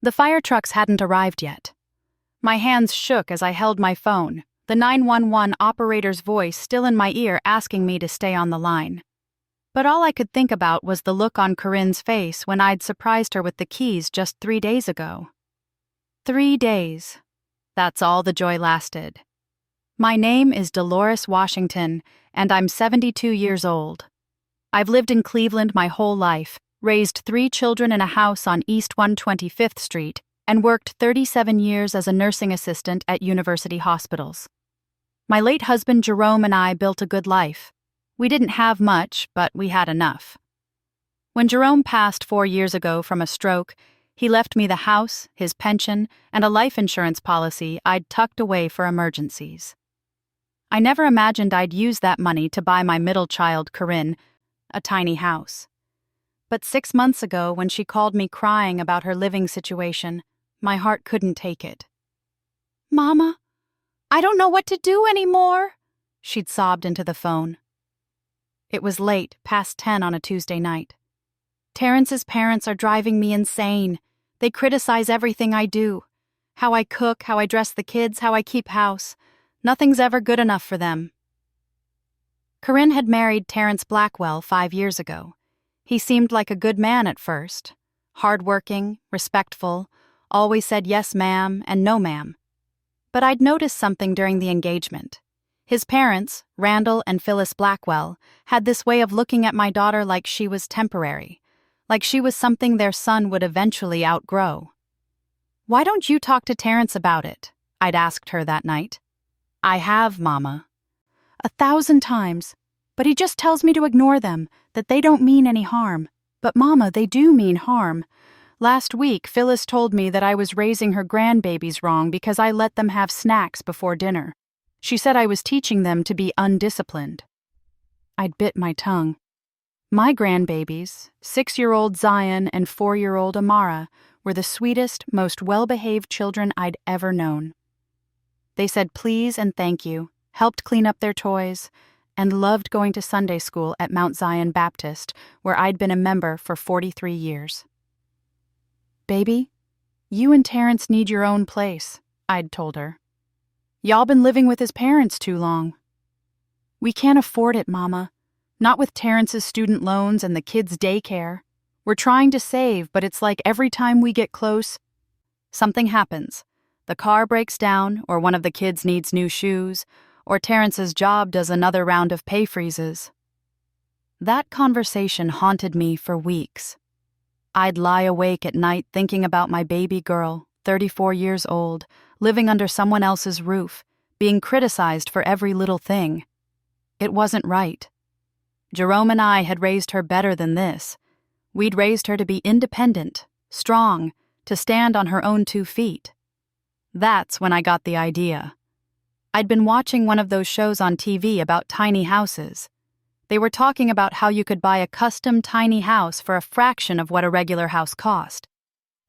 The fire trucks hadn't arrived yet. My hands shook as I held my phone, the 911 operator's voice still in my ear asking me to stay on the line. But all I could think about was the look on Corinne's face when I'd surprised her with the keys just 3 days ago. 3 days. That's all the joy lasted. My name is Dolores Washington, and I'm 72 years old. I've lived in Cleveland my whole life, raised 3 children in a house on East 125th Street, and worked 37 years as a nursing assistant at university hospitals. My late husband Jerome and I built a good life. We didn't have much, but we had enough. When Jerome passed 4 years ago from a stroke, he left me the house, his pension, and a life insurance policy I'd tucked away for emergencies. I never imagined I'd use that money to buy my middle child, Corinne, a tiny house. But 6 months ago, when she called me crying about her living situation, my heart couldn't take it. "Mama, I don't know what to do anymore," she'd sobbed into the phone. It was late, past 10 on a Tuesday night. "Terrence's parents are driving me insane. They criticize everything I do. How I cook, how I dress the kids, how I keep house. Nothing's ever good enough for them." Corinne had married Terrence Blackwell 5 years ago. He seemed like a good man at first. Hard-working, respectful, always said yes ma'am and no ma'am. But I'd noticed something during the engagement. His parents, Randall and Phyllis Blackwell, had this way of looking at my daughter like she was temporary, like she was something their son would eventually outgrow. "Why don't you talk to Terrence about it?" I'd asked her that night. "I have, Mama." 1,000 times. "But he just tells me to ignore them, that they don't mean any harm." "But Mama, they do mean harm. Last week, Phyllis told me that I was raising her grandbabies wrong because I let them have snacks before dinner. She said I was teaching them to be undisciplined." I'd bit my tongue. My grandbabies, 6-year-old Zion and 4-year-old Amara, were the sweetest, most well-behaved children I'd ever known. They said please and thank you, helped clean up their toys, and loved going to Sunday school at Mount Zion Baptist, where I'd been a member for 43 years. "Baby, you and Terrence need your own place," I'd told her. "Y'all been living with his parents too long." "We can't afford it, Mama. Not with Terrence's student loans and the kids' daycare. We're trying to save, but it's like every time we get close, something happens. The car breaks down, or one of the kids needs new shoes, or Terrence's job does another round of pay freezes." That conversation haunted me for weeks. I'd lie awake at night thinking about my baby girl, 34 years old, living under someone else's roof, being criticized for every little thing. It wasn't right. Jerome and I had raised her better than this. We'd raised her to be independent, strong, to stand on her own 2 feet. That's when I got the idea. I'd been watching one of those shows on TV about tiny houses. They were talking about how you could buy a custom tiny house for a fraction of what a regular house cost.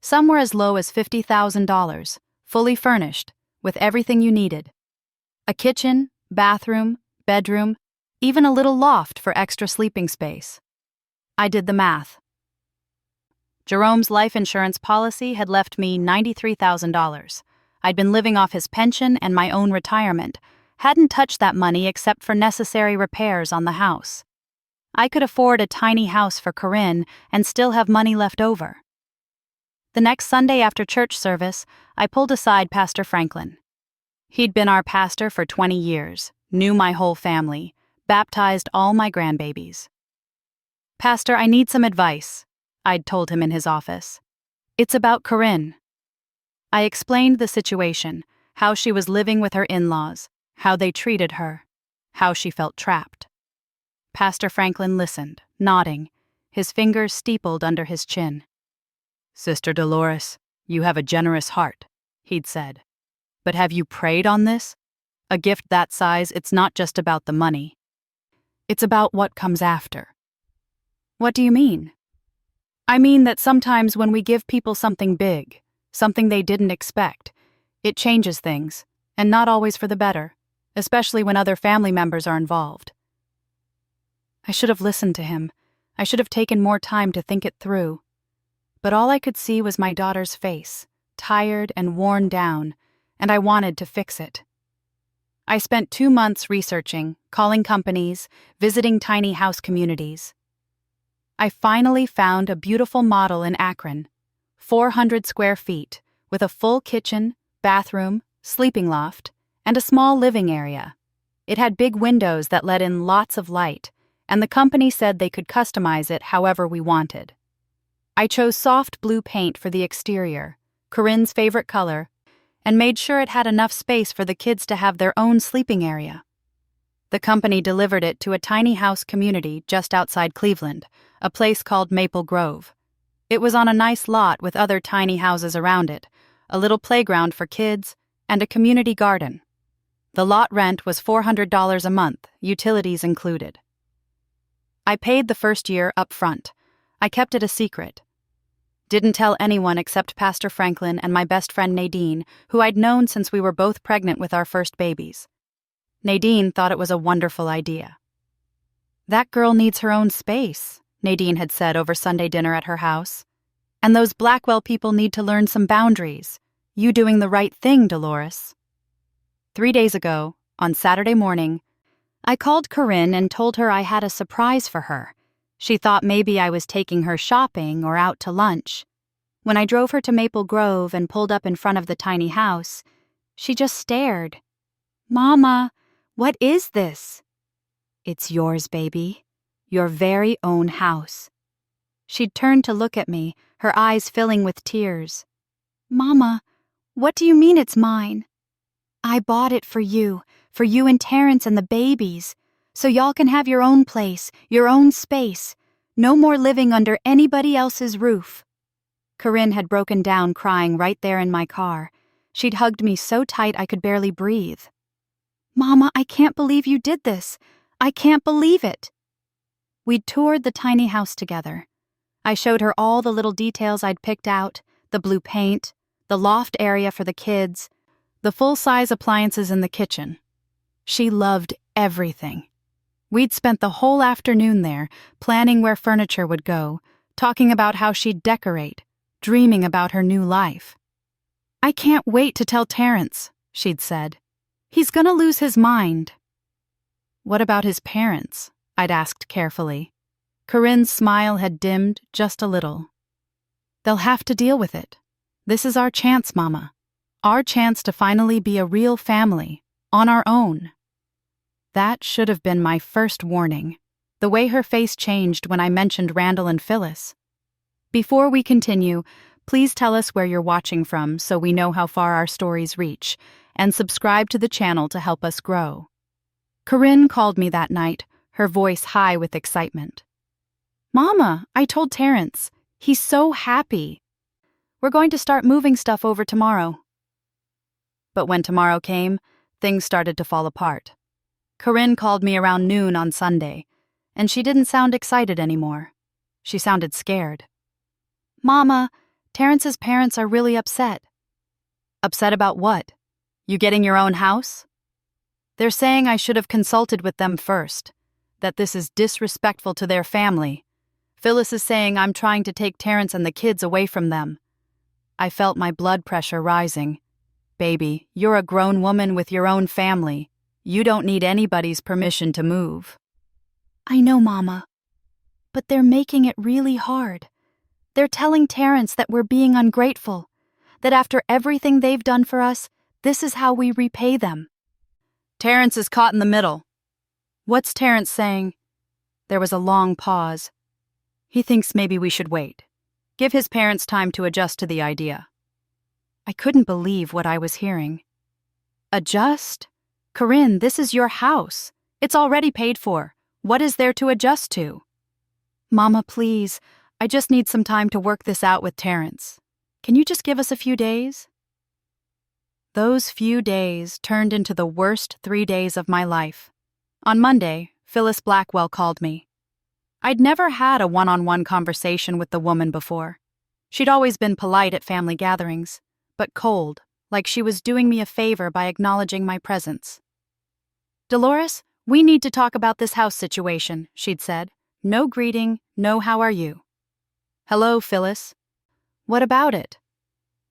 Some were as low as $50,000, fully furnished, with everything you needed. A kitchen, bathroom, bedroom, even a little loft for extra sleeping space. I did the math. Jerome's life insurance policy had left me $93,000. I'd been living off his pension and my own retirement, hadn't touched that money except for necessary repairs on the house. I could afford a tiny house for Corinne and still have money left over. The next Sunday after church service, I pulled aside Pastor Franklin. He'd been our pastor for 20 years, knew my whole family, baptized all my grandbabies. "Pastor, I need some advice," I'd told him in his office. "It's about Corinne." I explained the situation, how she was living with her in-laws, how they treated her, how she felt trapped. Pastor Franklin listened, nodding, his fingers steepled under his chin. "Sister Dolores, you have a generous heart," he'd said. "But have you prayed on this? A gift that size, it's not just about the money. It's about what comes after." "What do you mean?" "I mean that sometimes when we give people something big, something they didn't expect, it changes things, and not always for the better, especially when other family members are involved." I should have listened to him. I should have taken more time to think it through. but all I could see was my daughter's face, tired and worn down, and I wanted to fix it. I spent 2 months researching, calling companies, visiting tiny house communities. I finally found a beautiful model in Akron, 400 square feet, with a full kitchen, bathroom, sleeping loft, and a small living area. It had big windows that let in lots of light, and the company said they could customize it however we wanted. I chose soft blue paint for the exterior, Corinne's favorite color, and made sure it had enough space for the kids to have their own sleeping area. The company delivered it to a tiny house community just outside Cleveland, a place called Maple Grove. It was on a nice lot with other tiny houses around it, a little playground for kids, and a community garden. The lot rent was $400 a month, utilities included. I paid the first year up front. I kept it a secret. Didn't tell anyone except Pastor Franklin and my best friend Nadine, who I'd known since we were both pregnant with our first babies. Nadine thought it was a wonderful idea. "That girl needs her own space," Nadine had said over Sunday dinner at her house. "And those Blackwell people need to learn some boundaries. You doing the right thing, Dolores." 3 days ago, on Saturday morning, I called Corinne and told her I had a surprise for her. She thought maybe I was taking her shopping or out to lunch. When I drove her to Maple Grove and pulled up in front of the tiny house, she just stared. "Mama, what is this?" "It's yours, baby. Your very own house." She'd turned to look at me, her eyes filling with tears. "Mama, what do you mean it's mine?" "I bought it for you and Terrence and the babies. So y'all can have your own place, your own space. No more living under anybody else's roof." Corinne had broken down crying right there in my car. She'd hugged me so tight I could barely breathe. "Mama, I can't believe you did this. I can't believe it." We'd toured the tiny house together. I showed her all the little details I'd picked out, the blue paint, the loft area for the kids, the full-size appliances in the kitchen. She loved everything. We'd spent the whole afternoon there, planning where furniture would go, talking about how she'd decorate, dreaming about her new life. "I can't wait to tell Terrence," she'd said. "He's gonna lose his mind." "What about his parents?" I'd asked carefully. Corinne's smile had dimmed just a little. "They'll have to deal with it. This is our chance, Mama. Our chance to finally be a real family, on our own." That should have been my first warning, the way her face changed when I mentioned Randall and Phyllis. Before we continue, please tell us where you're watching from so we know how far our stories reach, and subscribe to the channel to help us grow. Corinne called me that night, her voice high with excitement. "Mama, I told Terrence. He's so happy. We're going to start moving stuff over tomorrow." But when tomorrow came, things started to fall apart. Corinne called me around noon on Sunday, and she didn't sound excited anymore. She sounded scared. "Mama, Terrence's parents are really upset." "Upset about what? You getting your own house?" "They're saying I should have consulted with them first, that this is disrespectful to their family. Phyllis is saying I'm trying to take Terrence and the kids away from them." I felt my blood pressure rising. "Baby, you're a grown woman with your own family. You don't need anybody's permission to move." "I know, Mama. But they're making it really hard. They're telling Terrence that we're being ungrateful, that after everything they've done for us, this is how we repay them." "Terrence is caught in the middle." "What's Terrence saying?" There was a long pause. "He thinks maybe we should wait. Give his parents time to adjust to the idea." I couldn't believe what I was hearing. "Adjust? Corinne, this is your house. It's already paid for. What is there to adjust to?" "Mama, please. I just need some time to work this out with Terrence. Can you just give us a few days?" Those few days turned into the worst 3 days of my life. On Monday, Phyllis Blackwell called me. I'd never had a one-on-one conversation with the woman before. She'd always been polite at family gatherings, but cold, like she was doing me a favor by acknowledging my presence. "Dolores, we need to talk about this house situation," she'd said. "No greeting, no how are you." "Hello, Phyllis." What about it?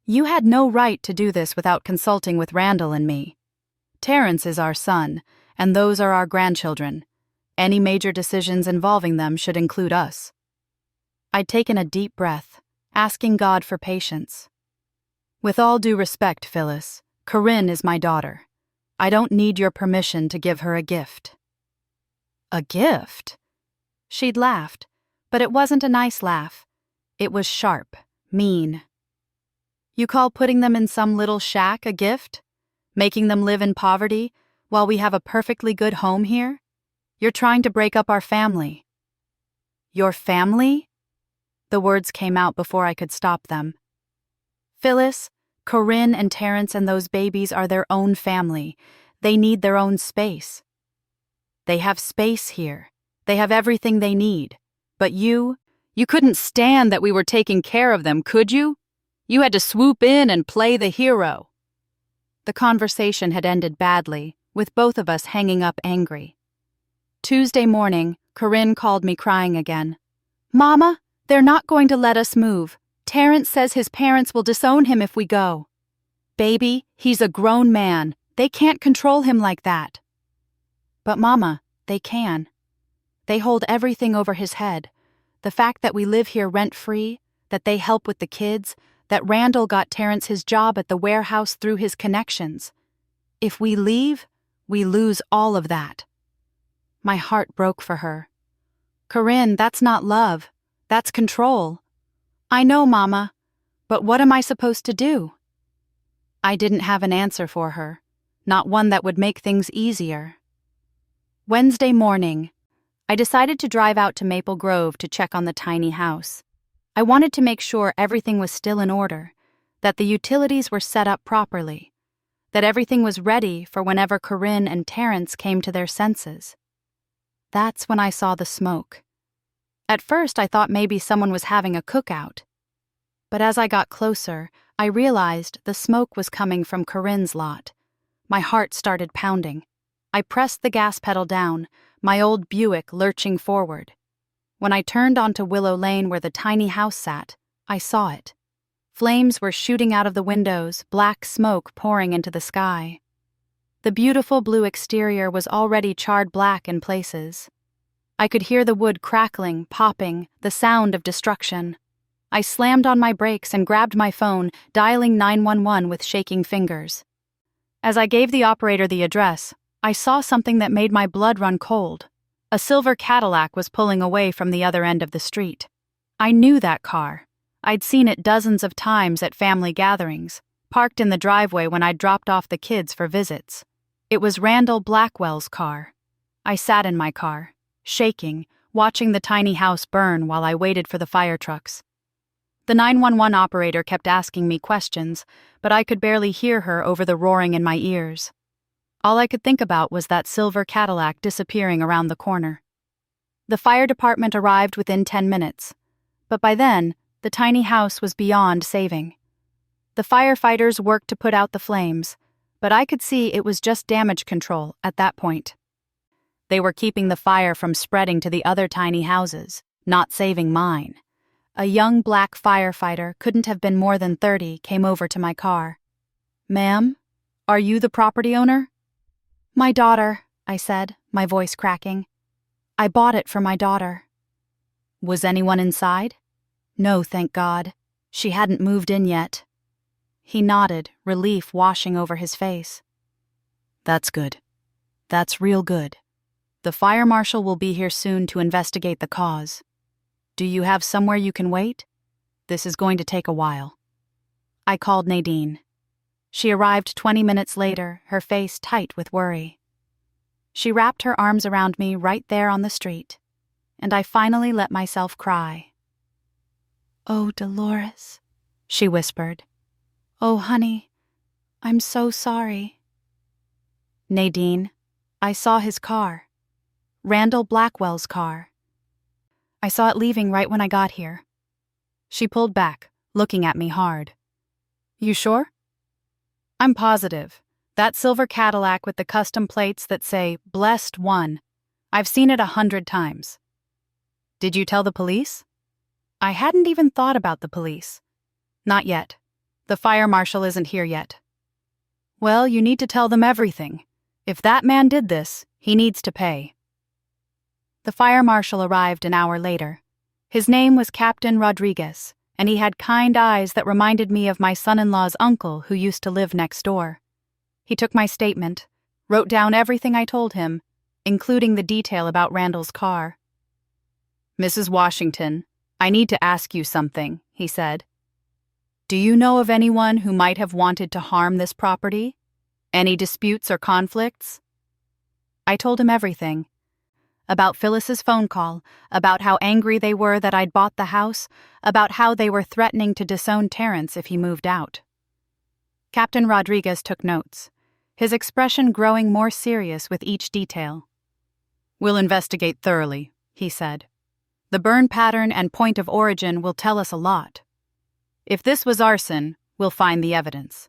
You had no right to do this without consulting with Randall and me. Terrence is our son, and those are our grandchildren. Any major decisions involving them should include us. I'd taken a deep breath, asking God for patience. With all due respect, Phyllis, Corinne is my daughter. I don't need your permission to give her a gift. A gift? She'd laughed, but it wasn't a nice laugh. It was sharp, mean. You call putting them in some little shack a gift? Making them live in poverty while we have a perfectly good home here? You're trying to break up our family. Your family? The words came out before I could stop them. Phyllis, Corinne and Terrence and those babies are their own family. They need their own space. They have space here. They have everything they need. But you couldn't stand that we were taking care of them, could you? You had to swoop in and play the hero. The conversation had ended badly, with both of us hanging up angry. Tuesday morning, Corinne called me crying again. Mama, they're not going to let us move. Terrence says his parents will disown him if we go. Baby, he's a grown man. They can't control him like that. But Mama, they can. They hold everything over his head. The fact that we live here rent-free, that they help with the kids, that Randall got Terrence his job at the warehouse through his connections. If we leave, we lose all of that. My heart broke for her. Corinne, that's not love. That's control. I know, Mama, but what am I supposed to do? I didn't have an answer for her, not one that would make things easier. Wednesday morning, I decided to drive out to Maple Grove to check on the tiny house. I wanted to make sure everything was still in order, that the utilities were set up properly, that everything was ready for whenever Corinne and Terrence came to their senses. That's when I saw the smoke. At first, I thought maybe someone was having a cookout. But as I got closer, I realized the smoke was coming from Corinne's lot. My heart started pounding. I pressed the gas pedal down, my old Buick lurching forward. When I turned onto Willow Lane where the tiny house sat, I saw it. Flames were shooting out of the windows, black smoke pouring into the sky. The beautiful blue exterior was already charred black in places. I could hear the wood crackling, popping, the sound of destruction. I slammed on my brakes and grabbed my phone, dialing 911 with shaking fingers. As I gave the operator the address, I saw something that made my blood run cold. A silver Cadillac was pulling away from the other end of the street. I knew that car. I'd seen it dozens of times at family gatherings, parked in the driveway when I'd dropped off the kids for visits. It was Randall Blackwell's car. I sat in my car, shaking, watching the tiny house burn while I waited for the fire trucks. The 911 operator kept asking me questions, but I could barely hear her over the roaring in my ears. All I could think about was that silver Cadillac disappearing around the corner. The fire department arrived within 10 minutes, but by then, the tiny house was beyond saving. The firefighters worked to put out the flames, but I could see it was just damage control at that point. They were keeping the fire from spreading to the other tiny houses, not saving mine. A young black firefighter, couldn't have been more than 30, came over to my car. "Ma'am, are you the property owner?" "My daughter," I said, my voice cracking. "I bought it for my daughter." "Was anyone inside?" "No, thank God. She hadn't moved in yet." He nodded, relief washing over his face. "That's good. That's real good. The fire marshal will be here soon to investigate the cause. Do you have somewhere you can wait? This is going to take a while." I called Nadine. She arrived 20 minutes later, her face tight with worry. She wrapped her arms around me right there on the street, and I finally let myself cry. "Oh, Dolores," she whispered. "Oh, honey, I'm so sorry." "Nadine, I saw his car. Randall Blackwell's car. I saw it leaving right when I got here." She pulled back, looking at me hard. "You sure?" "I'm positive. That silver Cadillac with the custom plates that say, 'Blessed One.' I've seen it 100 times. Did you tell the police?" I hadn't even thought about the police. Not yet. The fire marshal isn't here yet. Well, you need to tell them everything. If that man did this, he needs to pay. The fire marshal arrived an hour later. His name was Captain Rodriguez, and he had kind eyes that reminded me of my son-in-law's uncle who used to live next door. He took my statement, wrote down everything I told him, including the detail about Randall's car. "Mrs. Washington, I need to ask you something," he said. "Do you know of anyone who might have wanted to harm this property? Any disputes or conflicts?" I told him everything. About Phyllis's phone call, about how angry they were that I'd bought the house, about how they were threatening to disown Terrence if he moved out. Captain Rodriguez took notes, his expression growing more serious with each detail. "We'll investigate thoroughly," he said. "The burn pattern and point of origin will tell us a lot. If this was arson, we'll find the evidence."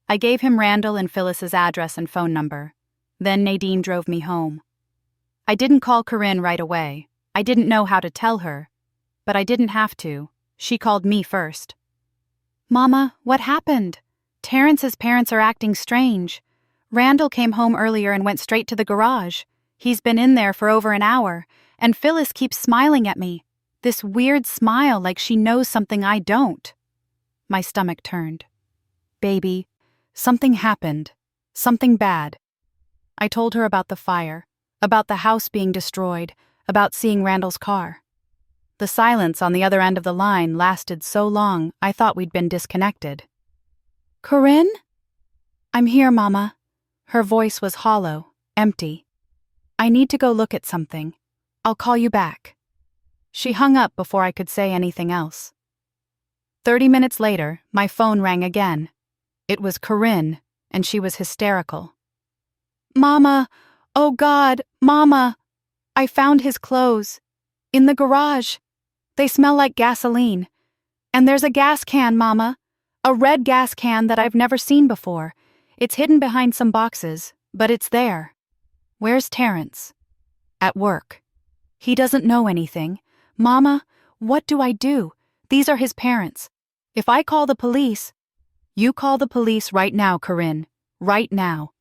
I gave him Randall and Phyllis's address and phone number. Then Nadine drove me home. I didn't call Corinne right away. I didn't know how to tell her. But I didn't have to. She called me first. "Mama, what happened? Terrence's parents are acting strange. Randall came home earlier and went straight to the garage. He's been in there for over an hour, and Phyllis keeps smiling at me. This weird smile like she knows something I don't." My stomach turned. "Baby, something happened. Something bad." I told her about the fire, about the house being destroyed, about seeing Randall's car. The silence on the other end of the line lasted so long I thought we'd been disconnected. "Corinne?" "I'm here, Mama." Her voice was hollow, empty. "I need to go look at something. I'll call you back." She hung up before I could say anything else. 30 minutes later, my phone rang again. It was Corinne, and she was hysterical. "Mama! Oh God, Mama! I found his clothes. In the garage. They smell like gasoline. And there's a gas can, Mama. A red gas can that I've never seen before. It's hidden behind some boxes, but it's there. Where's Terrence?" "At work. He doesn't know anything. Mama, what do I do? These are his parents. If I call the police..." "You call the police right now, Corinne. Right now.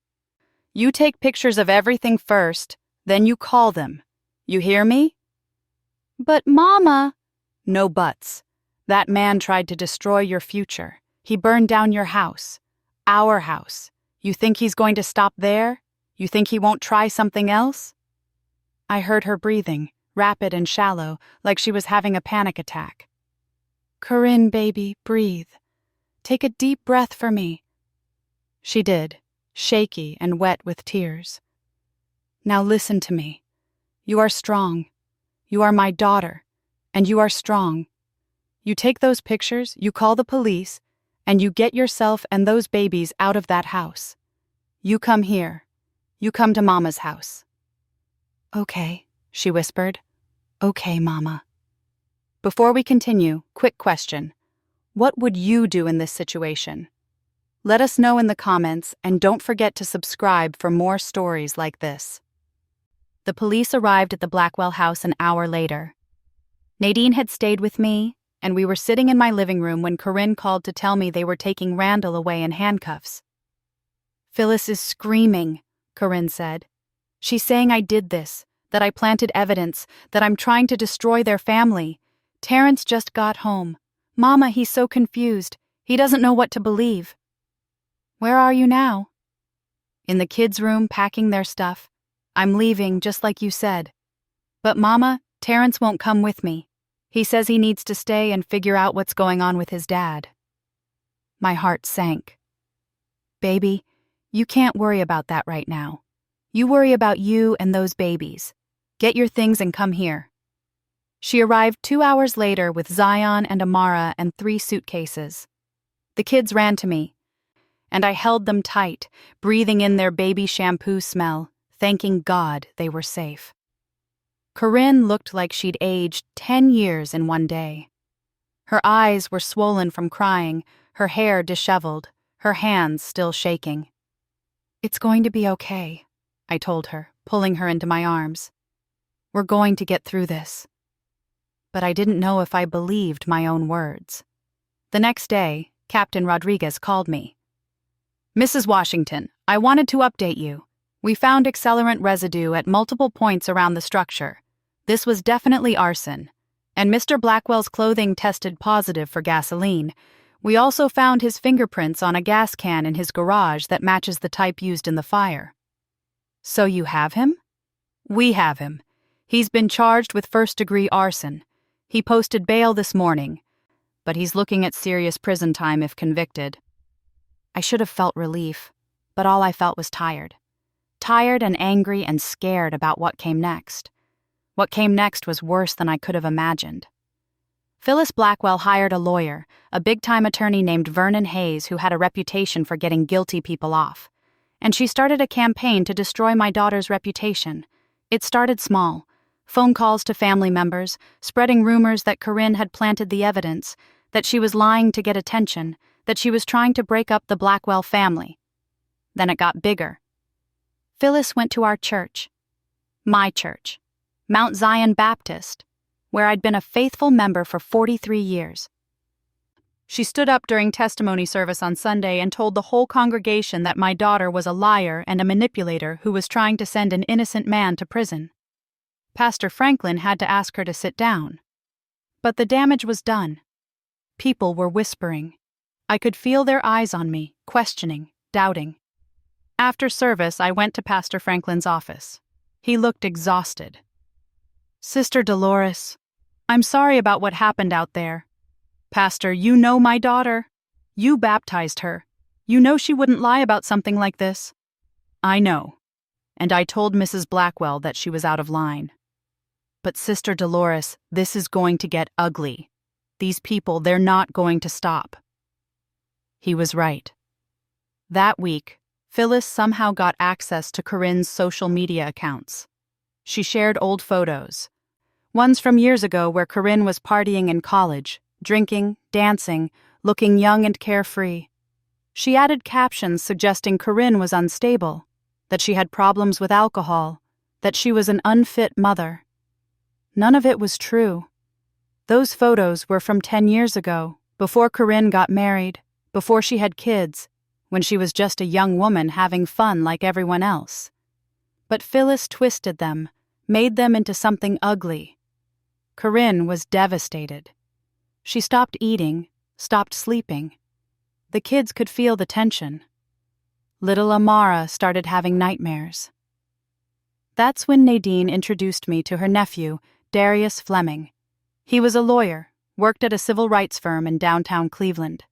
You take pictures of everything first, then you call them. You hear me?" "But Mama..." "No buts. That man tried to destroy your future. He burned down your house. Our house. You think he's going to stop there? You think he won't try something else?" I heard her breathing, rapid and shallow, like she was having a panic attack. "Corinne, baby, breathe. Take a deep breath for me." She did, shaky and wet with tears. "Now listen to me. You are strong. You are my daughter, and you are strong. You take those pictures, you call the police, and you get yourself and those babies out of that house. You come here. You come to Mama's house." "Okay," she whispered. "Okay, Mama." Before we continue, quick question. What would you do in this situation? Let us know in the comments, and don't forget to subscribe for more stories like this. The police arrived at the Blackwell house an hour later. Nadine had stayed with me, and we were sitting in my living room when Corinne called to tell me they were taking Randall away in handcuffs. "Phyllis is screaming," Corinne said. "She's saying I did this, that I planted evidence, that I'm trying to destroy their family. Terrence just got home. Mama, he's so confused. He doesn't know what to believe." "Where are you now?" "In the kids' room, packing their stuff. I'm leaving, just like you said. But Mama, Terrence won't come with me. He says he needs to stay and figure out what's going on with his dad." My heart sank. "Baby, you can't worry about that right now. You worry about you and those babies. Get your things and come here." She arrived 2 hours later with Zion and Amara and 3 suitcases. The kids ran to me, and I held them tight, breathing in their baby shampoo smell, thanking God they were safe. Corinne looked like she'd aged 10 years in one day. Her eyes were swollen from crying, her hair disheveled, her hands still shaking. "It's going to be okay," I told her, pulling her into my arms. "We're going to get through this." But I didn't know if I believed my own words. The next day, Captain Rodriguez called me. "Mrs. Washington, I wanted to update you. We found accelerant residue at multiple points around the structure. This was definitely arson. And Mr. Blackwell's clothing tested positive for gasoline. We also found his fingerprints on a gas can in his garage that matches the type used in the fire." "So you have him?" "We have him. He's been charged with first-degree arson. He posted bail this morning, but he's looking at serious prison time if convicted." I should have felt relief, but all I felt was tired. Tired and angry and scared about what came next. What came next was worse than I could have imagined. Phyllis Blackwell hired a lawyer, a big-time attorney named Vernon Hayes who had a reputation for getting guilty people off. And she started a campaign to destroy my daughter's reputation. It started small. Phone calls to family members, spreading rumors that Corinne had planted the evidence, that she was lying to get attention, that she was trying to break up the Blackwell family. Then it got bigger. Phyllis went to our church. My church. Mount Zion Baptist, where I'd been a faithful member for 43 years. She stood up during testimony service on Sunday and told the whole congregation that my daughter was a liar and a manipulator who was trying to send an innocent man to prison. Pastor Franklin had to ask her to sit down. But the damage was done. People were whispering. I could feel their eyes on me, questioning, doubting. After service, I went to Pastor Franklin's office. He looked exhausted. "Sister Dolores, I'm sorry about what happened out there. Pastor, you know my daughter. You baptized her. You know she wouldn't lie about something like this." "I know. And I told Mrs. Blackwell that she was out of line. But Sister Dolores, this is going to get ugly. These people, they're not going to stop." He was right. That week, Phyllis somehow got access to Corinne's social media accounts. She shared old photos. Ones from years ago where Corinne was partying in college, drinking, dancing, looking young and carefree. She added captions suggesting Corinne was unstable, that she had problems with alcohol, that she was an unfit mother. None of it was true. Those photos were from 10 years ago, before Corinne got married, before she had kids, when she was just a young woman having fun like everyone else. But Phyllis twisted them, made them into something ugly. Corinne was devastated. She stopped eating, stopped sleeping. The kids could feel the tension. Little Amara started having nightmares. That's when Nadine introduced me to her nephew, Darius Fleming. He was a lawyer, worked at a civil rights firm in downtown Cleveland.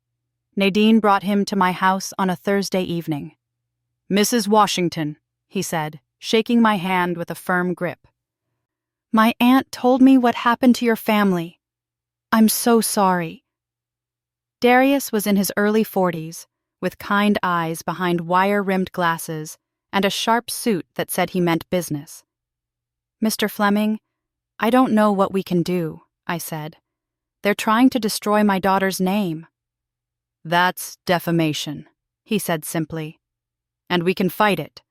Nadine brought him to my house on a Thursday evening. "Mrs. Washington," he said, shaking my hand with a firm grip. "My aunt told me what happened to your family. I'm so sorry." Darius was in his early 40s, with kind eyes behind wire-rimmed glasses and a sharp suit that said he meant business. "Mr. Fleming, I don't know what we can do," I said. "They're trying to destroy my daughter's name." "That's defamation," he said simply. "And we can fight it.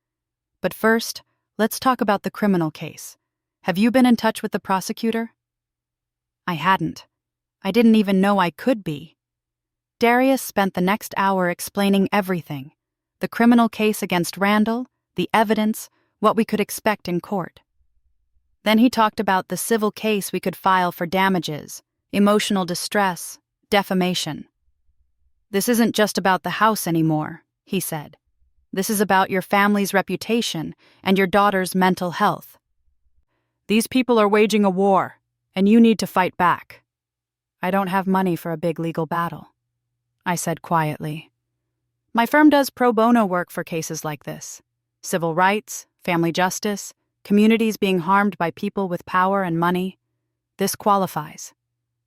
But first, let's talk about the criminal case. Have you been in touch with the prosecutor?" I hadn't. I didn't even know I could be. Darius spent the next hour explaining everything: the criminal case against Randall, the evidence, what we could expect in court. Then he talked about the civil case we could file for damages, emotional distress, defamation. "This isn't just about the house anymore," he said. "This is about your family's reputation and your daughter's mental health. These people are waging a war, and you need to fight back." "I don't have money for a big legal battle," I said quietly. "My firm does pro bono work for cases like this. Civil rights, family justice, communities being harmed by people with power and money. This qualifies.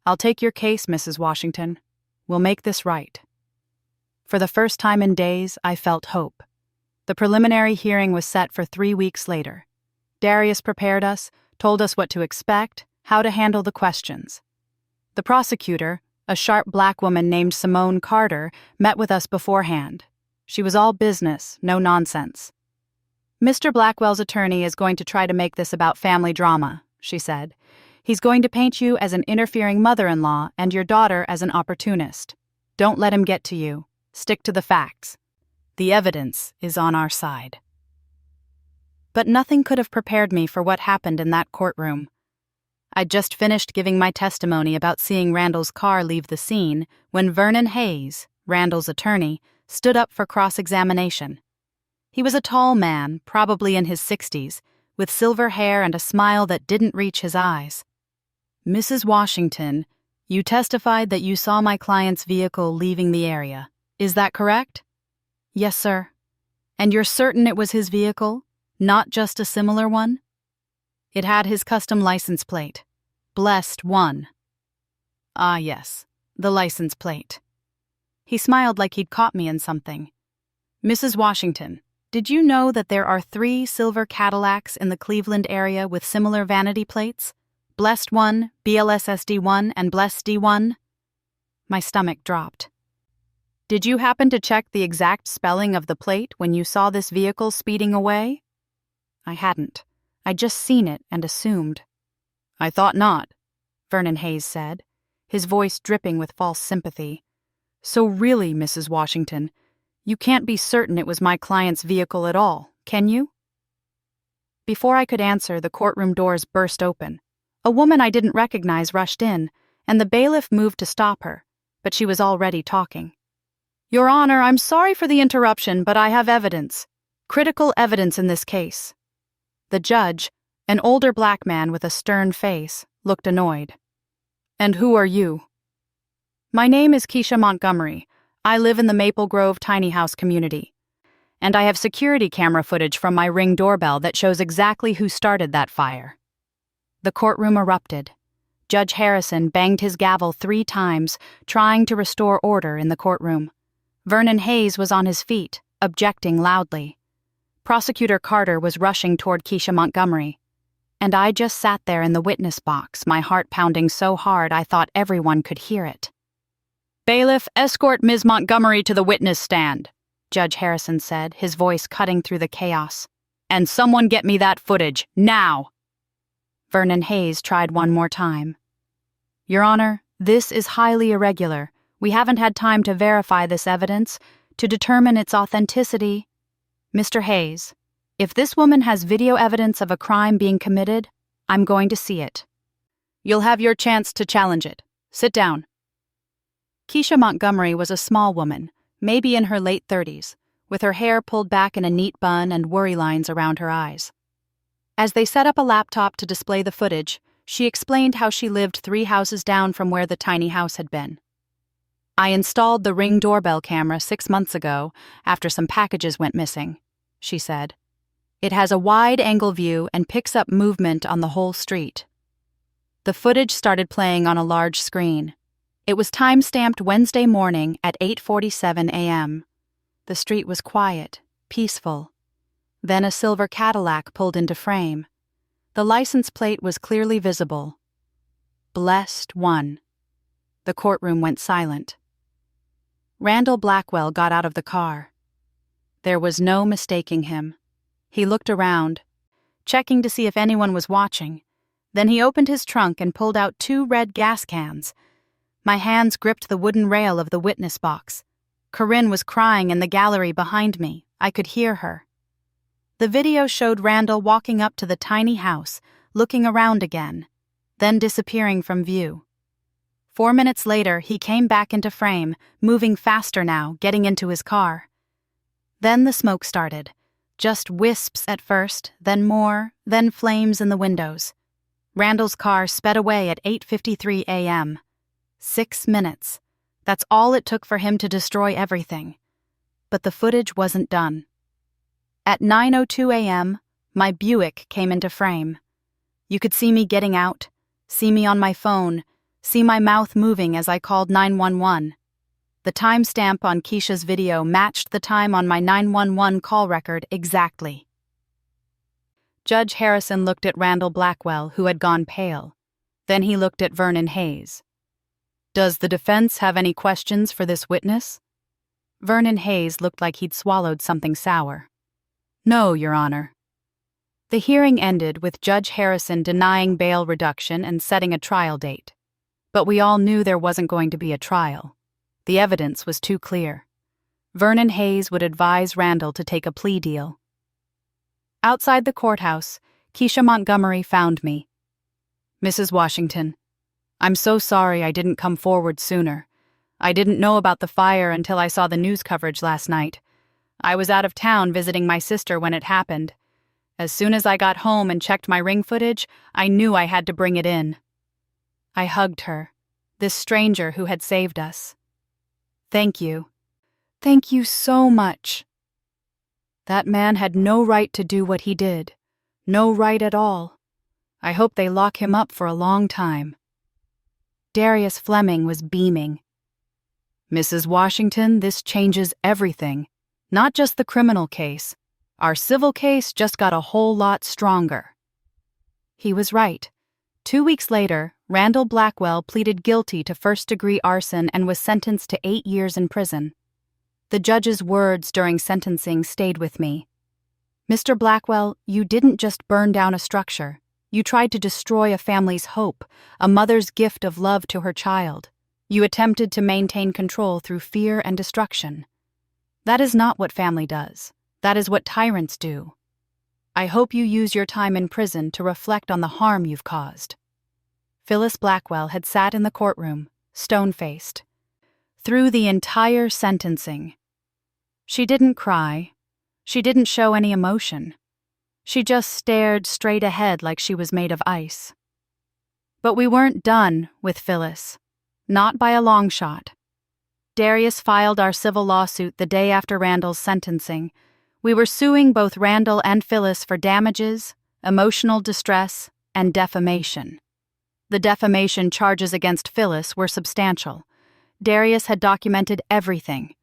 I'll take your case, Mrs. Washington. We'll make this right." For the first time in days, I felt hope. The preliminary hearing was set for 3 weeks later. Darius prepared us, told us what to expect, how to handle the questions. The prosecutor, a sharp black woman named Simone Carter, met with us beforehand. She was all business, no nonsense. "Mr. Blackwell's attorney is going to try to make this about family drama," she said. "He's going to paint you as an interfering mother-in-law and your daughter as an opportunist. Don't let him get to you. Stick to the facts. The evidence is on our side. But nothing could have prepared me for what happened in that courtroom. I'd just finished giving my testimony about seeing Randall's car leave the scene when Vernon Hayes, Randall's attorney, stood up for cross-examination. He was a tall man, probably in his 60s, with silver hair and a smile that didn't reach his eyes. Mrs. Washington, you testified that you saw my client's vehicle leaving the area. Is that correct? Yes, sir. And you're certain it was his vehicle, not just a similar one? It had his custom license plate. Blessed 1. Ah, yes, the license plate. He smiled like he'd caught me in something. Mrs. Washington, did you know that there are 3 silver Cadillacs in the Cleveland area with similar vanity plates? Blessed 1, BLSSD1, and Blessed D1? My stomach dropped. Did you happen to check the exact spelling of the plate when you saw this vehicle speeding away? I hadn't. I'd just seen it and assumed. I thought not, Vernon Hayes said, his voice dripping with false sympathy. So really, Mrs. Washington, you can't be certain it was my client's vehicle at all, can you? Before I could answer, the courtroom doors burst open. A woman I didn't recognize rushed in, and the bailiff moved to stop her, but she was already talking. Your Honor, I'm sorry for the interruption, but I have evidence. Critical evidence in this case. The judge, an older black man with a stern face, looked annoyed. And who are you? My name is Keisha Montgomery. I live in the Maple Grove tiny house community. And I have security camera footage from my Ring doorbell that shows exactly who started that fire. The courtroom erupted. Judge Harrison banged his gavel 3 times, trying to restore order in the courtroom. Vernon Hayes was on his feet, objecting loudly. Prosecutor Carter was rushing toward Keisha Montgomery. And I just sat there in the witness box, my heart pounding so hard I thought everyone could hear it. Bailiff, escort Ms. Montgomery to the witness stand, Judge Harrison said, his voice cutting through the chaos. And someone get me that footage, now! Vernon Hayes tried one more time. Your Honor, this is highly irregular. We haven't had time to verify this evidence, to determine its authenticity. Mr. Hayes, if this woman has video evidence of a crime being committed, I'm going to see it. You'll have your chance to challenge it. Sit down. Keisha Montgomery was a small woman, maybe in her late 30s, with her hair pulled back in a neat bun and worry lines around her eyes. As they set up a laptop to display the footage, she explained how she lived 3 houses down from where the tiny house had been. I installed the Ring doorbell camera 6 months ago after some packages went missing, she said. It has a wide-angle view and picks up movement on the whole street. The footage started playing on a large screen. It was time-stamped Wednesday morning at 8:47 a.m. The street was quiet, peaceful. Then a silver Cadillac pulled into frame. The license plate was clearly visible. Blessed 1. The courtroom went silent. Randall Blackwell got out of the car. There was no mistaking him. He looked around, checking to see if anyone was watching. Then he opened his trunk and pulled out 2 red gas cans. My hands gripped the wooden rail of the witness box. Corinne was crying in the gallery behind me. I could hear her. The video showed Randall walking up to the tiny house, looking around again, then disappearing from view. 4 minutes later, he came back into frame, moving faster now, getting into his car. Then the smoke started. Just wisps at first, then more, then flames in the windows. Randall's car sped away at 8:53 a.m. 6 minutes. That's all it took for him to destroy everything. But the footage wasn't done. At 9:02 a.m., my Buick came into frame. You could see me getting out, see me on my phone, see my mouth moving as I called 911. The timestamp on Keisha's video matched the time on my 911 call record exactly. Judge Harrison looked at Randall Blackwell, who had gone pale. Then he looked at Vernon Hayes. Does the defense have any questions for this witness? Vernon Hayes looked like he'd swallowed something sour. No, Your Honor. The hearing ended with Judge Harrison denying bail reduction and setting a trial date. But we all knew there wasn't going to be a trial. The evidence was too clear. Vernon Hayes would advise Randall to take a plea deal. Outside the courthouse, Keisha Montgomery found me. "Mrs. Washington, I'm so sorry I didn't come forward sooner. I didn't know about the fire until I saw the news coverage last night. I was out of town visiting my sister when it happened. As soon as I got home and checked my ring footage, I knew I had to bring it in." I hugged her, this stranger who had saved us. "Thank you. Thank you so much. That man had no right to do what he did. No right at all. I hope they lock him up for a long time." Darius Fleming was beaming. "Mrs. Washington, this changes everything. Not just the criminal case. Our civil case just got a whole lot stronger." He was right. 2 weeks later, Randall Blackwell pleaded guilty to first-degree arson and was sentenced to 8 years in prison. The judge's words during sentencing stayed with me. "Mr. Blackwell, you didn't just burn down a structure. You tried to destroy a family's hope, a mother's gift of love to her child. You attempted to maintain control through fear and destruction. That is not what family does. That is what tyrants do. I hope you use your time in prison to reflect on the harm you've caused." Phyllis Blackwell had sat in the courtroom, stone-faced, through the entire sentencing. She didn't cry. She didn't show any emotion. She just stared straight ahead like she was made of ice. But we weren't done with Phyllis. Not by a long shot. Darius filed our civil lawsuit the day after Randall's sentencing. We were suing both Randall and Phyllis for damages, emotional distress, and defamation. The defamation charges against Phyllis were substantial. Darius had documented everything: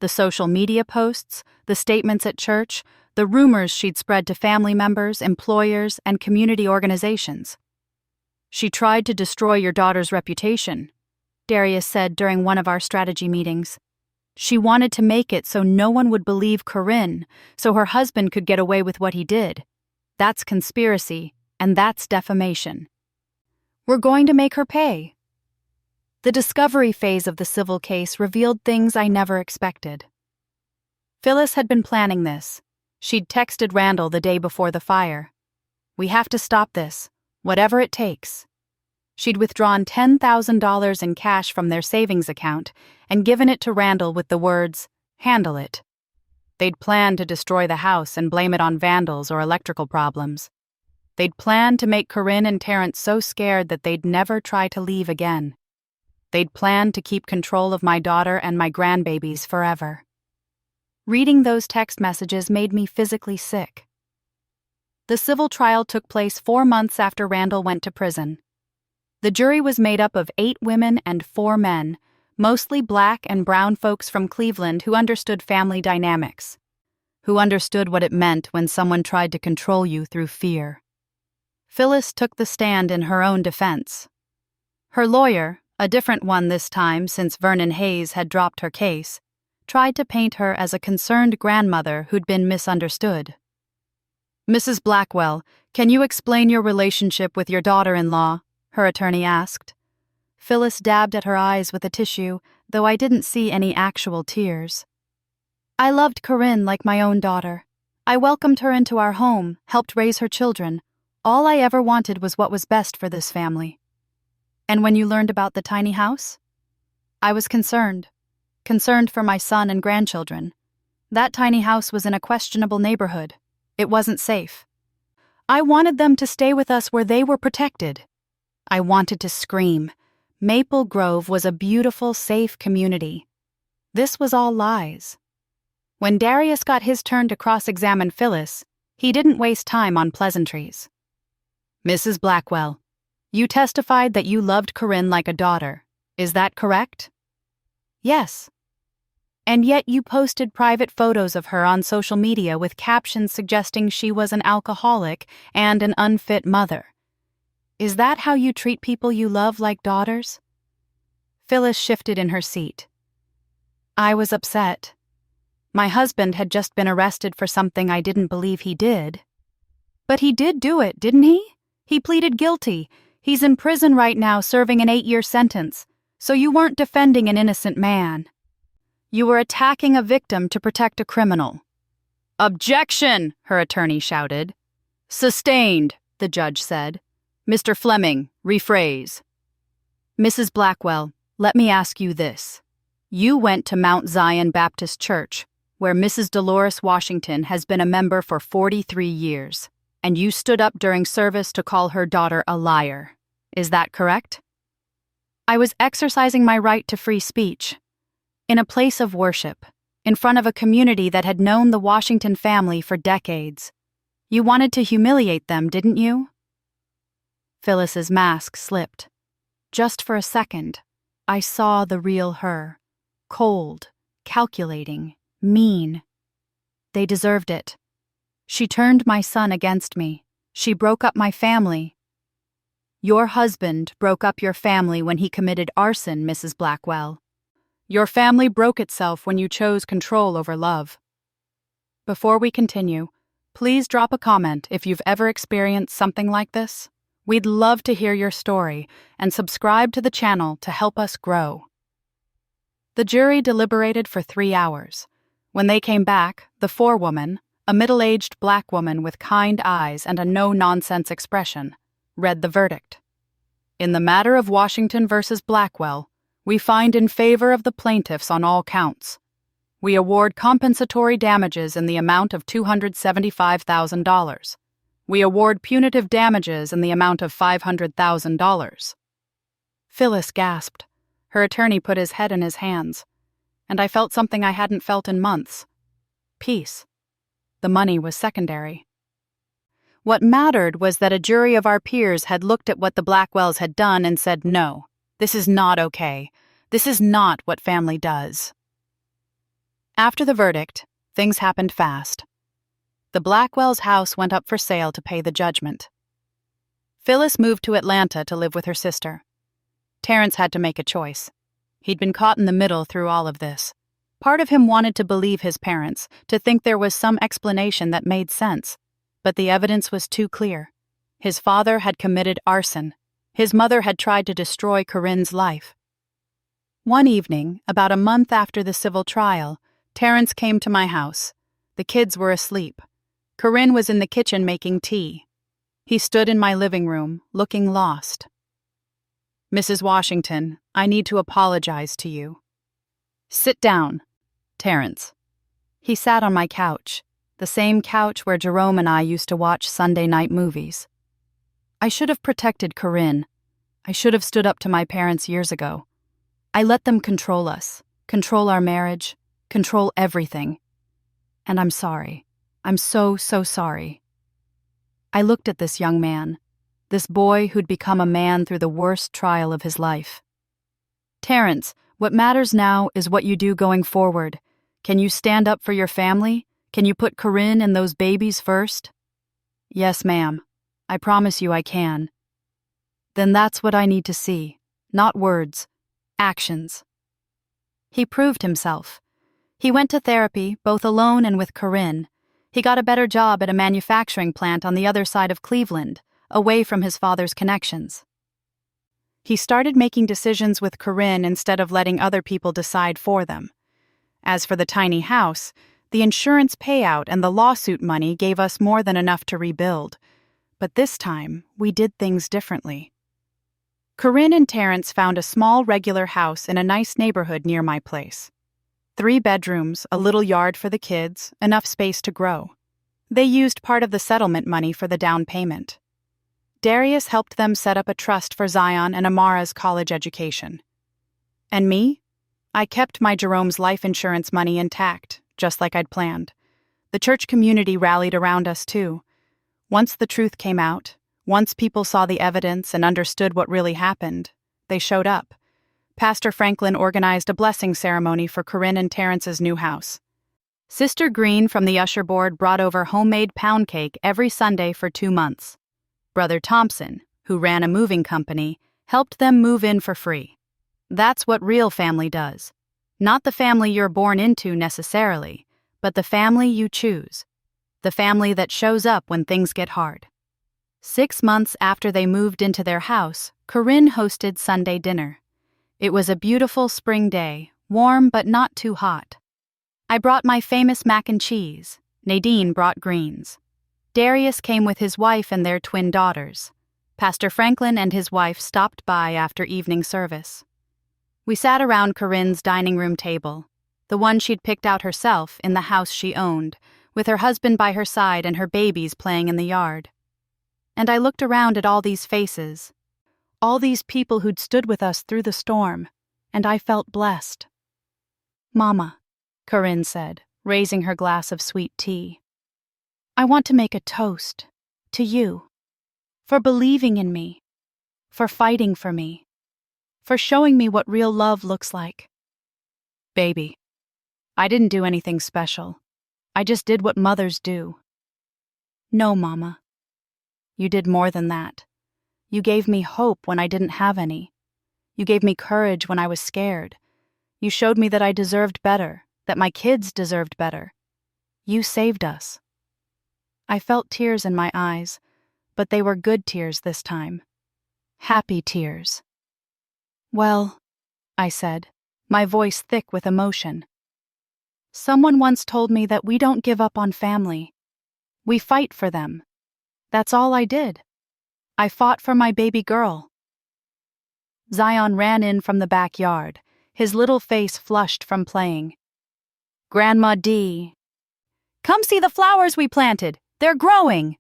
the social media posts, the statements at church, the rumors she'd spread to family members, employers, and community organizations. "She tried to destroy your daughter's reputation," Darius said during one of our strategy meetings. "She wanted to make it so no one would believe Corinne, so her husband could get away with what he did. That's conspiracy, and that's defamation. We're going to make her pay." The discovery phase of the civil case revealed things I never expected. Phyllis had been planning this. She'd texted Randall the day before the fire. "We have to stop this, whatever it takes." She'd withdrawn $10,000 in cash from their savings account and given it to Randall with the words, "Handle it." They'd planned to destroy the house and blame it on vandals or electrical problems. They'd planned to make Corinne and Terrence so scared that they'd never try to leave again. They'd planned to keep control of my daughter and my grandbabies forever. Reading those text messages made me physically sick. The civil trial took place 4 months after Randall went to prison. The jury was made up of 8 women and 4 men, mostly black and brown folks from Cleveland who understood family dynamics, who understood what it meant when someone tried to control you through fear. Phyllis took the stand in her own defense. Her lawyer, a different one this time since Vernon Hayes had dropped her case, tried to paint her as a concerned grandmother who'd been misunderstood. "Mrs. Blackwell, can you explain your relationship with your daughter-in-law?" her attorney asked. Phyllis dabbed at her eyes with a tissue, though I didn't see any actual tears. "I loved Corinne like my own daughter. I welcomed her into our home, helped raise her children. All I ever wanted was what was best for this family." "And when you learned about the tiny house?" "I was concerned for my son and grandchildren. That tiny house was in a questionable neighborhood. It wasn't safe. I wanted them to stay with us where they were protected." I wanted to scream. Maple Grove was a beautiful, safe community. This was all lies. When Darius got his turn to cross-examine Phyllis, he didn't waste time on pleasantries. "Mrs. Blackwell, you testified that you loved Corinne like a daughter. Is that correct?" "Yes." "And yet you posted private photos of her on social media with captions suggesting she was an alcoholic and an unfit mother. Is that how you treat people you love like daughters?" Phyllis shifted in her seat. I was upset. My husband had just been arrested for something I didn't believe he did. But he did do it, didn't he? He pleaded guilty. He's in prison right now serving an 8-year sentence. So you weren't defending an innocent man. You were attacking a victim to protect a criminal. Objection, her attorney shouted. Sustained, the judge said. Mr. Fleming, rephrase. Mrs. Blackwell, let me ask you this. You went to Mount Zion Baptist Church, where Mrs. Dolores Washington has been a member for 43 years, and you stood up during service to call her daughter a liar. Is that correct? I was exercising my right to free speech. In a place of worship, in front of a community that had known the Washington family for decades. You wanted to humiliate them, didn't you? Phyllis's mask slipped. Just for a second, I saw the real her. Cold, calculating, mean. They deserved it. She turned my son against me. She broke up my family. Your husband broke up your family when he committed arson, Mrs. Blackwell. Your family broke itself when you chose control over love. Before we continue, please drop a comment if you've ever experienced something like this. We'd love to hear your story, and subscribe to the channel to help us grow. The jury deliberated for 3 hours. When they came back, the forewoman, a middle-aged black woman with kind eyes and a no-nonsense expression, read the verdict. In the matter of Washington versus Blackwell, we find in favor of the plaintiffs on all counts. We award compensatory damages in the amount of $275,000. We award punitive damages in the amount of $500,000. Phyllis gasped. Her attorney put his head in his hands, and I felt something I hadn't felt in months. Peace. The money was secondary. What mattered was that a jury of our peers had looked at what the Blackwells had done and said, no, this is not okay. This is not what family does. After the verdict, things happened fast. The Blackwells' house went up for sale to pay the judgment. Phyllis moved to Atlanta to live with her sister. Terrence had to make a choice. He'd been caught in the middle through all of this. Part of him wanted to believe his parents, to think there was some explanation that made sense. But the evidence was too clear. His father had committed arson. His mother had tried to destroy Corinne's life. One evening, about a month after the civil trial, Terrence came to my house. The kids were asleep. Corinne was in the kitchen making tea. He stood in my living room, looking lost. Mrs. Washington, I need to apologize to you. Sit down, Terrence. He sat on my couch, the same couch where Jerome and I used to watch Sunday night movies. I should have protected Corinne. I should have stood up to my parents years ago. I let them control us, control our marriage, control everything. And I'm sorry. I'm so sorry. I looked at this young man, this boy who'd become a man through the worst trial of his life. Terrence, what matters now is what you do going forward. Can you stand up for your family? Can you put Corinne and those babies first? Yes, ma'am. I promise you I can. Then that's what I need to see. Not words. Actions. He proved himself. He went to therapy, both alone and with Corinne. He got a better job at a manufacturing plant on the other side of Cleveland, away from his father's connections. He started making decisions with Corinne instead of letting other people decide for them. As for the tiny house, the insurance payout and the lawsuit money gave us more than enough to rebuild. But this time, we did things differently. Corinne and Terrence found a small regular house in a nice neighborhood near my place. 3 bedrooms, a little yard for the kids, enough space to grow. They used part of the settlement money for the down payment. Darius helped them set up a trust for Zion and Amara's college education. And me? I kept my Jerome's life insurance money intact, just like I'd planned. The church community rallied around us, too. Once the truth came out, once people saw the evidence and understood what really happened, they showed up. Pastor Franklin organized a blessing ceremony for Corinne and Terrence's new house. Sister Green from the usher board brought over homemade pound cake every Sunday for 2 months. Brother Thompson, who ran a moving company, helped them move in for free. That's what real family does. Not the family you're born into necessarily, but the family you choose. The family that shows up when things get hard. 6 months after they moved into their house, Corinne hosted Sunday dinner. It was a beautiful spring day, warm but not too hot. I brought my famous mac and cheese. Nadine brought greens. Darius came with his wife and their twin daughters. Pastor Franklin and his wife stopped by after evening service. We sat around Corinne's dining room table, the one she'd picked out herself in the house she owned, with her husband by her side and her babies playing in the yard. And I looked around at all these faces, all these people who'd stood with us through the storm, and I felt blessed. "Mama," Corinne said, raising her glass of sweet tea, "I want to make a toast to you, for believing in me, for fighting for me, for showing me what real love looks like." "Baby, I didn't do anything special. I just did what mothers do." "No, Mama. You did more than that. You gave me hope when I didn't have any. You gave me courage when I was scared. You showed me that I deserved better, that my kids deserved better. You saved us." I felt tears in my eyes, but they were good tears this time. Happy tears. "Well," I said, my voice thick with emotion, "someone once told me that we don't give up on family. We fight for them. That's all I did. I fought for my baby girl." Zion ran in from the backyard, his little face flushed from playing. "Grandma D, come see the flowers we planted. They're growing."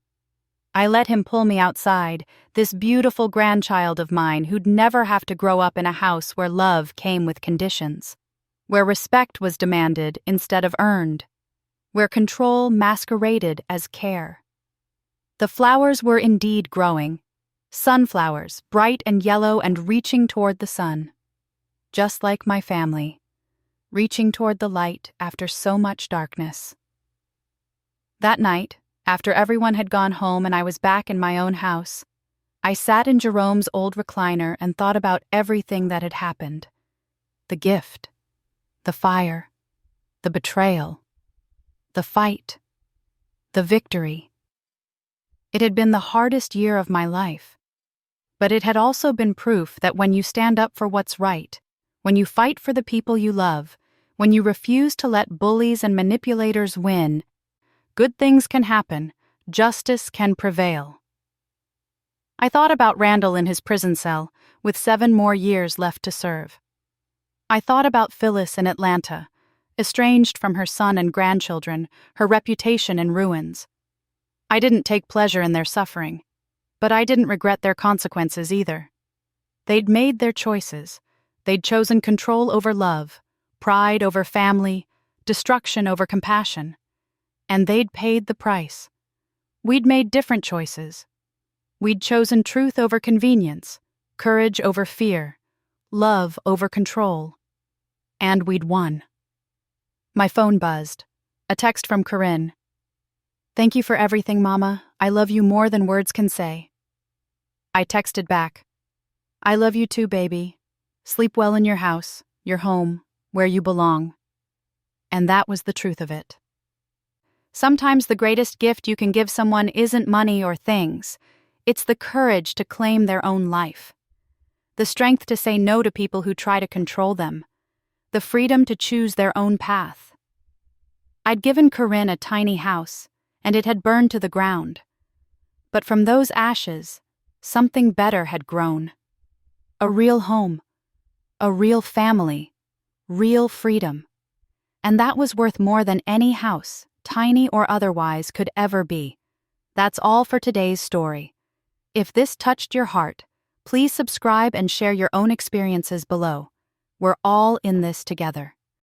I let him pull me outside, this beautiful grandchild of mine who'd never have to grow up in a house where love came with conditions, where respect was demanded instead of earned, where control masqueraded as care. The flowers were indeed growing, sunflowers, bright and yellow and reaching toward the sun. Just like my family, reaching toward the light after so much darkness. That night, after everyone had gone home and I was back in my own house, I sat in Jerome's old recliner and thought about everything that had happened. The gift, the fire, the betrayal, the fight, the victory. It had been the hardest year of my life, but it had also been proof that when you stand up for what's right, when you fight for the people you love, when you refuse to let bullies and manipulators win, good things can happen, justice can prevail. I thought about Randall in his prison cell, with 7 more years left to serve. I thought about Phyllis in Atlanta, estranged from her son and grandchildren, her reputation in ruins. I didn't take pleasure in their suffering, but I didn't regret their consequences either. They'd made their choices. They'd chosen control over love, pride over family, destruction over compassion. And they'd paid the price. We'd made different choices. We'd chosen truth over convenience, courage over fear, love over control. And we'd won. My phone buzzed. A text from Corinne. "Thank you for everything, Mama. I love you more than words can say." I texted back. "I love you too, baby. Sleep well in your house, your home, where you belong." And that was the truth of it. Sometimes the greatest gift you can give someone isn't money or things. It's the courage to claim their own life. The strength to say no to people who try to control them. The freedom to choose their own path. I'd given Corinne a tiny house, and it had burned to the ground. But from those ashes, something better had grown. A real home. A real family. Real freedom. And that was worth more than any house, tiny or otherwise, could ever be. That's all for today's story. If this touched your heart, please subscribe and share your own experiences below. We're all in this together.